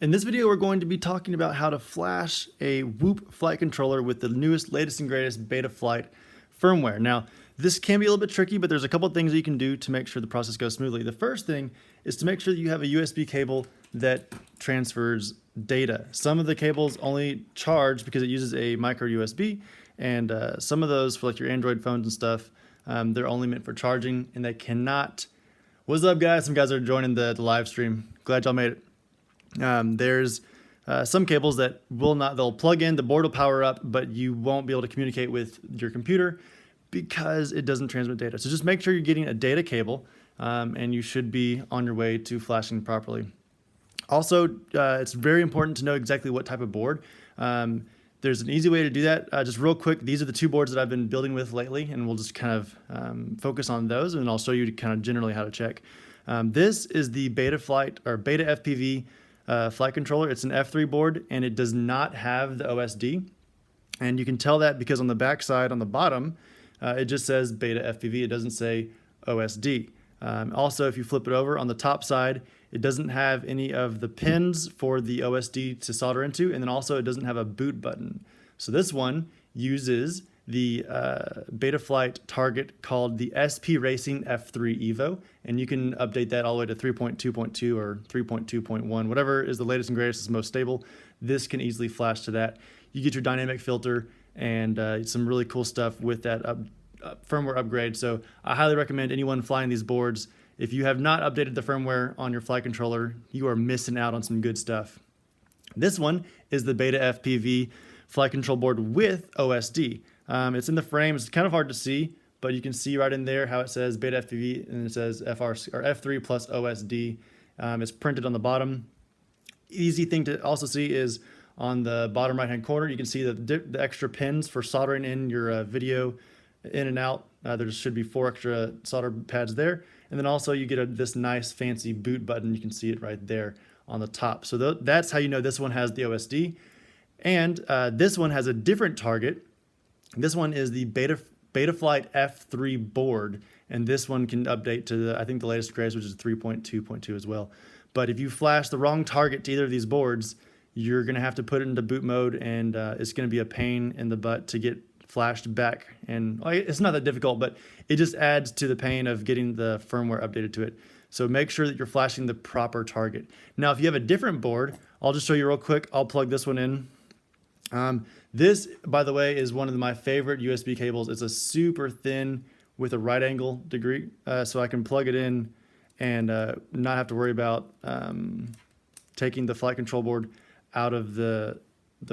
In this video, we're going to be talking about how to flash a Whoop flight controller with the newest, latest, and greatest Betaflight firmware. Now, this can be a little bit tricky, but there's a couple of things that you can do to make sure the process goes smoothly. The first thing is to make sure that you have a USB cable that transfers data. Some of the cables only charge because it uses a micro USB, and some of those for like your Android phones and stuff, they're only meant for charging, and they cannot. What's up, guys? Some guys are joining the live stream. Glad y'all made it. There's some cables that will not, they'll plug in, the board will power up, but you won't be able to communicate with your computer because it doesn't transmit data. So just make sure you're getting a data cable, and you should be on your way to flashing properly. Also, it's very important to know exactly what type of board. There's an easy way to do that. Just real quick, these are the two boards that I've been building with lately, and we'll just kind of focus on those, and I'll show you kind of generally how to check. This is the Betaflight or BetaFPV flight controller. It's an F3 board, and it does not have the OSD, and you can tell that because on the back side on the bottom it just says BetaFPV. It doesn't say OSD. Also, if you flip it over on the top side, it doesn't have any of the pins for the OSD to solder into, and then also it doesn't have a boot button. So this one uses the Betaflight target called the SP Racing F3 Evo, and you can update that all the way to 3.2.2 or 3.2.1, whatever is the latest and greatest, is most stable. This can easily flash to that. You get your dynamic filter and some really cool stuff with that firmware upgrade. So I highly recommend anyone flying these boards. If you have not updated the firmware on your flight controller, you are missing out on some good stuff. This one is the BetaFPV flight control board with OSD. It's in the frame. It's kind of hard to see, but you can see right in there how it says BetaFPV and it says F3 plus OSD. It's printed on the bottom. Easy thing to also see is on the bottom right hand corner, you can see the extra pins for soldering in your video in and out. There should be 4 extra solder pads there. And then also you get this nice fancy boot button. You can see it right there on the top. So that's how you know this one has the OSD. And this one has a different target. This one is the Betaflight F3 board, and this one can update to I think the latest greatest, which is 3.2.2 as well. But if you flash the wrong target to either of these boards, you're going to have to put it into boot mode, and it's going to be a pain in the butt to get flashed back. And it's not that difficult, but it just adds to the pain of getting the firmware updated to it. So make sure that you're flashing the proper target. Now, if you have a different board, I'll just show you real quick. I'll plug this one in. This, by the way, is one of my favorite USB cables. It's a super thin with a right angle degree, so I can plug it in and not have to worry about taking the flight control board out of the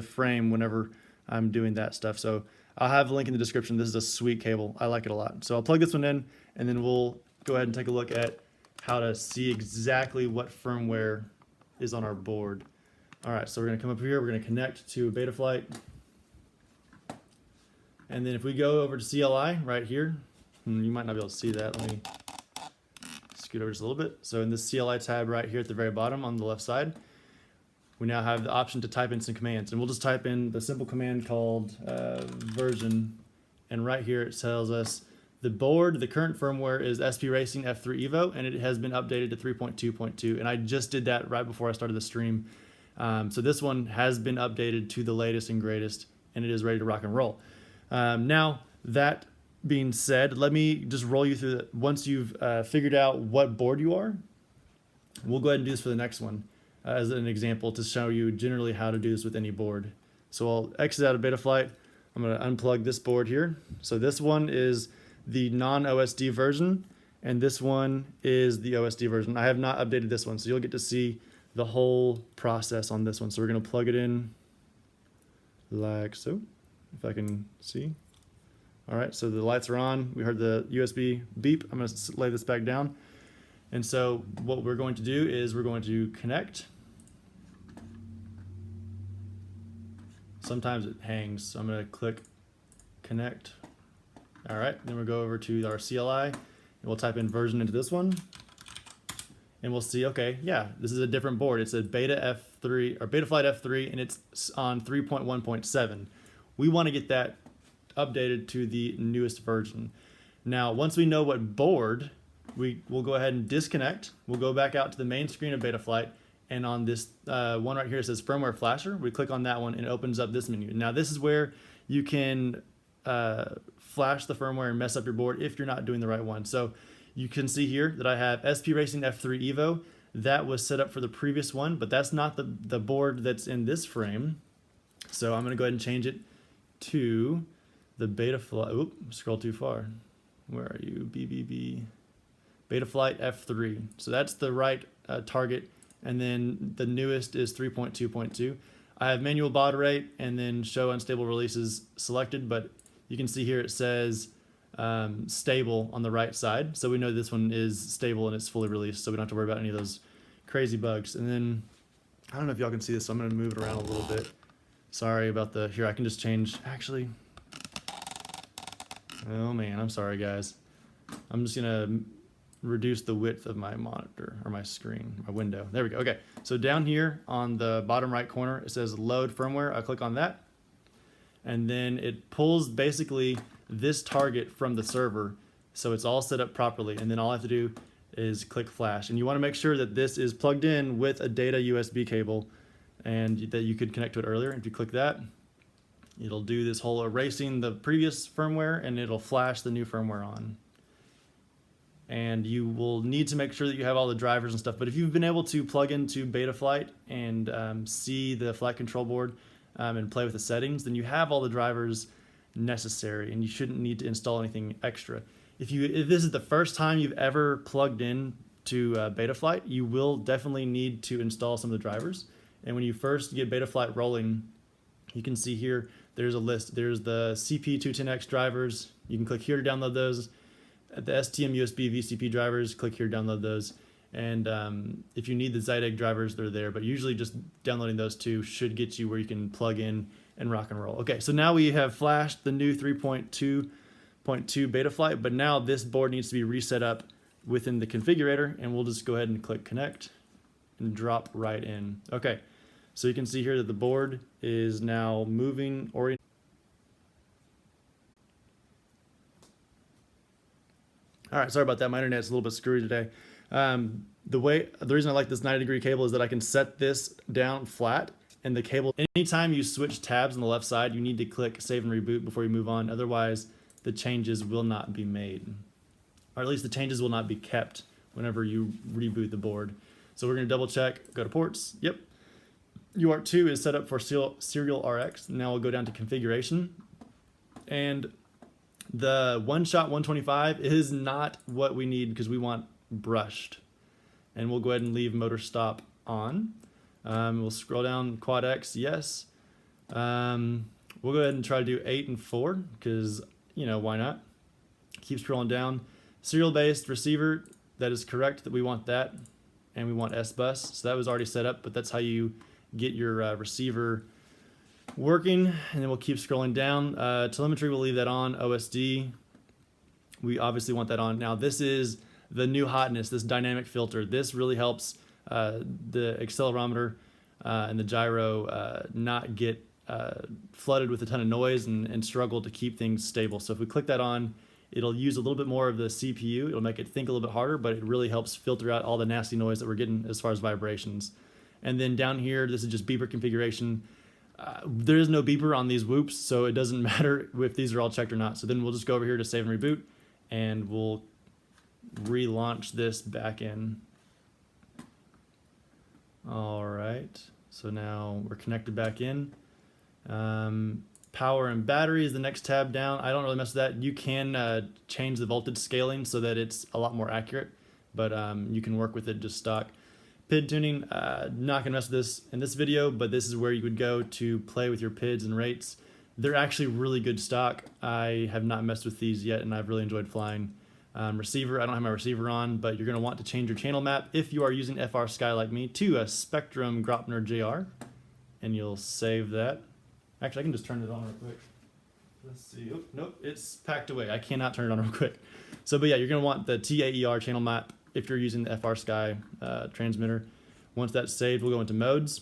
frame whenever I'm doing that stuff. So I'll have a link in the description. This is a sweet cable. I like it a lot. So I'll plug this one in, and then we'll go ahead and take a look at how to see exactly what firmware is on our board. All right, so we're going to come up here. We're going to connect to a Betaflight. And then if we go over to CLI right here, you might not be able to see that. Let me scoot over just a little bit. So in this CLI tab right here at the very bottom on the left side, we now have the option to type in some commands. And we'll just type in the simple command called version. And right here it tells us the board, the current firmware is SP Racing F3 Evo, and it has been updated to 3.2.2. And I just did that right before I started the stream. So this one has been updated to the latest and greatest, and it is ready to rock and roll. Now, that being said, let me just roll you through it. Once you've figured out what board you are, we'll go ahead and do this for the next one as an example to show you generally how to do this with any board. So I'll exit out of Betaflight. I'm going to unplug this board here. So this one is the non-OSD version, and this one is the OSD version. I have not updated this one, so you'll get to see the whole process on this one. So we're going to plug it in like so, if I can see. All right, so the lights are on. We heard the USB beep. I'm going to lay this back down. And so what we're going to do is we're going to connect. Sometimes it hangs, so I'm going to click connect. All right, then we'll go over to our CLI, and we'll type in version into this one. And we'll see, okay, yeah, this is a different board. It's a Beta F3 or Betaflight F3, and it's on 3.1.7. We want to get that updated to the newest version. Now, once we know what board, we'll go ahead and disconnect. We'll go back out to the main screen of Betaflight, And on this one right here, it says Firmware Flasher. We click on that one and it opens up this menu. Now this is where you can flash the firmware and mess up your board if you're not doing the right one. So you can see here that I have SP Racing F3 Evo. That was set up for the previous one, but that's not the board that's in this frame. So I'm going to go ahead and change it to the Betaflight. Oop, scroll too far. Where are you? BBB. Betaflight F3. So that's the right target. And then the newest is 3.2.2. I have manual baud rate and then show unstable releases selected, but you can see here it says stable on the right side. So we know this one is stable and it's fully released, so we don't have to worry about any of those crazy bugs. And then, I don't know if y'all can see this, so I'm going to move it around a little bit. Sorry about the, here I can just change, actually. Oh man, I'm sorry guys. I'm just going to reduce the width of my monitor or my screen, my window. There we go. Okay, so down here on the bottom right corner it says load firmware. I click on that and then it pulls basically this target from the server, so it's all set up properly, and then all I have to do is click flash. And you want to make sure that this is plugged in with a data USB cable and that you could connect to it earlier. If you click that, it'll do this whole erasing the previous firmware and it'll flash the new firmware on. And you will need to make sure that you have all the drivers and stuff. But if you've been able to plug into Betaflight and see the flight control board and play with the settings, then you have all the drivers necessary and you shouldn't need to install anything extra. If this is the first time you've ever plugged in to Betaflight, you will definitely need to install some of the drivers. And when you first get Betaflight rolling, you can see here, there's a list. There's the CP210X drivers. You can click here to download those. The STM USB VCP drivers, click here to download those. And if you need the Zytec drivers, they're there. But usually just downloading those two should get you where you can plug in and rock and roll. Okay, so now we have flashed the new 3.2.2 Betaflight, but now this board needs to be reset up within the configurator, and we'll just go ahead and click connect and drop right in. Okay, so you can see here that the board is now moving oriented. All right, sorry about that. My internet's a little bit screwy today. The reason I like this 90-degree cable is that I can set this down flat, and the cable, anytime you switch tabs on the left side, you need to click save and reboot before you move on. Otherwise, the changes will not be made, or at least the changes will not be kept whenever you reboot the board. So we're going to double check, go to ports. Yep. UART2 is set up for serial RX. Now we'll go down to configuration, and the one-shot 125 is not what we need because we want brushed. And we'll go ahead and leave motor stop on. We'll scroll down, quad X, yes. We'll go ahead and try to do 8 and 4 because, you know, why not? Keep scrolling down. Serial-based receiver, that is correct that we want that. And we want S-Bus, so that was already set up, but that's how you get your receiver working. And then we'll keep scrolling down. Telemetry, we'll leave that on. OSD, we obviously want that on. Now this is the new hotness, this dynamic filter. This really helps the accelerometer and the gyro not get flooded with a ton of noise and struggle to keep things stable. So if we click that on, it'll use a little bit more of the CPU. It'll make it think a little bit harder, but it really helps filter out all the nasty noise that we're getting as far as vibrations. And then down here, this is just beeper configuration. There is no beeper on these whoops, so it doesn't matter if these are all checked or not. So then we'll just go over here to save and reboot, and we'll relaunch this back in. All right, so now we're connected back in. Power and battery is the next tab down. I don't really mess with that. You can change the voltage scaling so that it's a lot more accurate, but you can work with it just stock. PID tuning, not gonna mess with this in this video, but this is where you would go to play with your PIDs and rates. They're actually really good stock. I have not messed with these yet, and I've really enjoyed flying. Receiver, I don't have my receiver on, but you're gonna want to change your channel map if you are using FRSky like me to a Spectrum Gropner JR, and you'll save that. Actually, I can just turn it on real quick. Let's see. Oh, nope, it's packed away. I cannot turn it on real quick. So, but yeah, you're going to want the TAER channel map if you're using the FRSky transmitter. Once that's saved, we'll go into modes.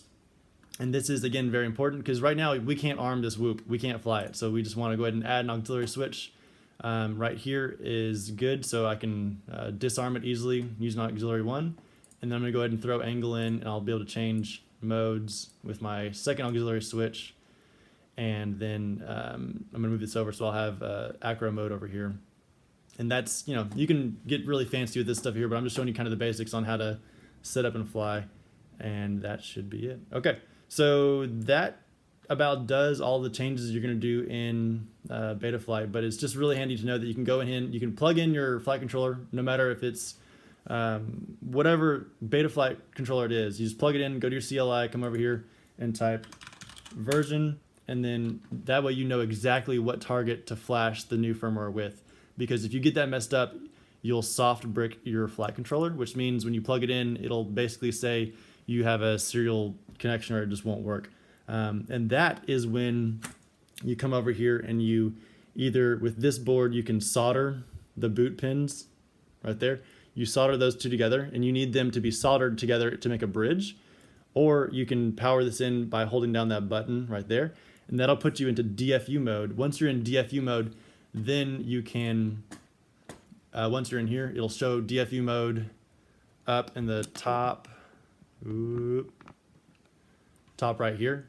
And this is, again, very important because right now we can't arm this whoop. We can't fly it. So we just want to go ahead and add an auxiliary switch. Right here is good, so I can disarm it easily using auxiliary 1. and then I'm gonna go ahead and throw angle in, and I'll be able to change modes with my second auxiliary switch. And then I'm gonna move this over, so I'll have acro mode over here. And that's, you know, you can get really fancy with this stuff here, but I'm just showing you kind of the basics on how to set up and fly, and that should be it. Okay, so that about does all the changes you're gonna do in Betaflight, but it's just really handy to know that you can go in, you can plug in your flight controller, no matter if it's whatever Betaflight controller it is. You just plug it in, go to your CLI, come over here and type version, and then that way you know exactly what target to flash the new firmware with. Because if you get that messed up, you'll soft brick your flight controller, which means when you plug it in, it'll basically say you have a serial connection or it just won't work. And that is when you come over here and you either, with this board, you can solder the boot pins right there. You solder those two together, and you need them to be soldered together to make a bridge. Or you can power this in by holding down that button right there, and that'll put you into DFU mode. Once you're in DFU mode, then you can, once you're in here, it'll show DFU mode up in the top right here.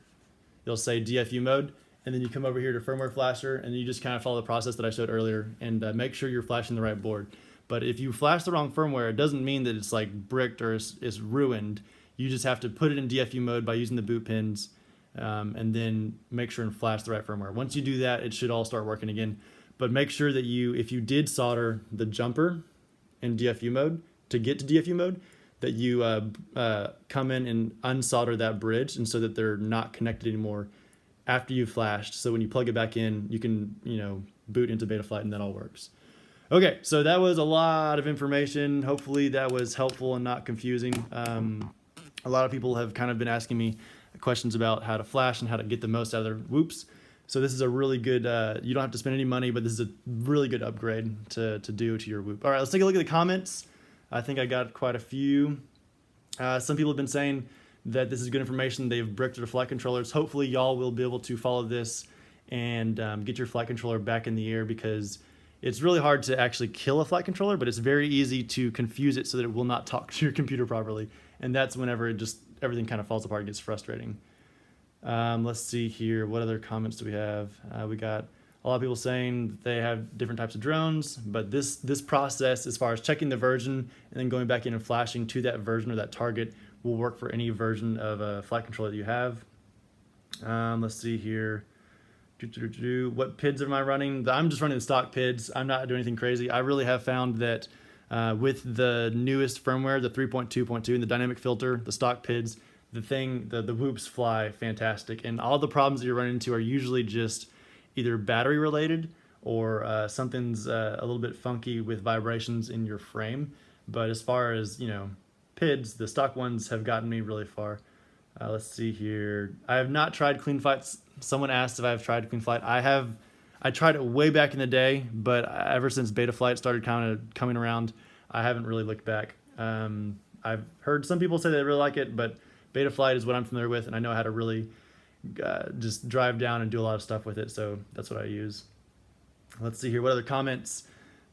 It'll say DFU mode, and then you come over here to firmware flasher, and you just kind of follow the process that I showed earlier, and make sure you're flashing the right board. But if you flash the wrong firmware, it doesn't mean that it's like bricked or it's ruined. You just have to put it in DFU mode by using the boot pins, and then make sure and flash the right firmware. Once you do that, it should all start working again. But make sure that if you did solder the jumper in DFU mode, to get to DFU mode, that you come in and unsolder that bridge, and so that they're not connected anymore after you've flashed. So when you plug it back in, you can, you know, boot into Betaflight, and that all works. Okay, so that was a lot of information. Hopefully that was helpful and not confusing. A lot of people have kind of been asking me questions about how to flash and how to get the most out of their whoops. So this is a really good, you don't have to spend any money, but this is a really good upgrade to do to your whoop. All right, let's take a look at the comments. I think I got quite a few. Some people have been saying that this is good information. They've bricked their flight controllers. Hopefully y'all will be able to follow this and get your flight controller back in the air, because it's really hard to actually kill a flight controller, but it's very easy to confuse it so that it will not talk to your computer properly. And that's whenever everything kind of falls apart and gets frustrating. Let's see here. What other comments do we have? We got a lot of people saying that they have different types of drones, but this process, as far as checking the version and then going back in and flashing to that version or that target, will work for any version of a flight controller that you have. Let's see here. What PIDs am I running? I'm just running the stock PIDs. I'm not doing anything crazy. I really have found that with the newest firmware, the 3.2.2 and the dynamic filter, the stock PIDs, the whoops fly fantastic. And all the problems that you run into are usually just either battery related or something's a little bit funky with vibrations in your frame. But as far as, you know, PIDs, the stock ones have gotten me really far. Let's see here. I have not tried clean flights. Someone asked if I've tried clean flight. I tried it way back in the day, but ever since Betaflight started kind of coming around, I haven't really looked back. I've heard some people say they really like it, but Betaflight is what I'm familiar with, and I know how to really just drive down and do a lot of stuff with it, so that's what I use. Let's see here. What other comments?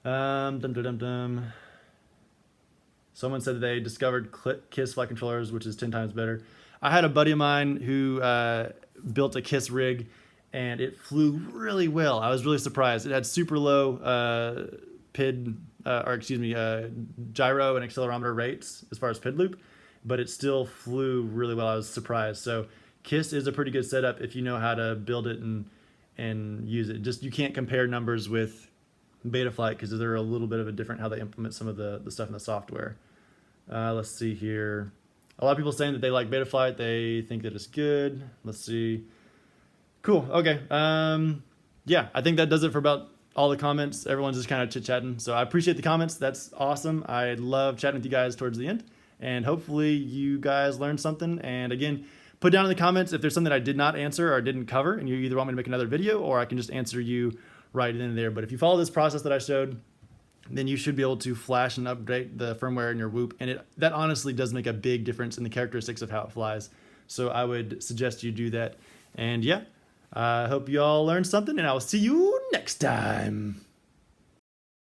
Someone said that they discovered KISS flight controllers, which is 10 times better. I had a buddy of mine who built a KISS rig, and it flew really well. I was really surprised. It had super low gyro and accelerometer rates as far as PID loop, but it still flew really well. I was surprised. So KISS is a pretty good setup if you know how to build it and use it. Just, you can't compare numbers with Betaflight because they're a little bit of a different how they implement some of the stuff in the software. Let's see here. A lot of people saying that they like Betaflight. They think that it's good. Let's see. Cool. Okay. Yeah, I think that does it for about all the comments. Everyone's just kind of chit-chatting. So I appreciate the comments. That's awesome. I love chatting with you guys towards the end. And hopefully you guys learned something. And again, put down in the comments if there's something I did not answer or didn't cover, and you either want me to make another video or I can just answer you right in there. But if you follow this process that I showed, then you should be able to flash and update the firmware in your Whoop. And that honestly does make a big difference in the characteristics of how it flies. So I would suggest you do that. And yeah, I hope you all learned something, and I will see you next time.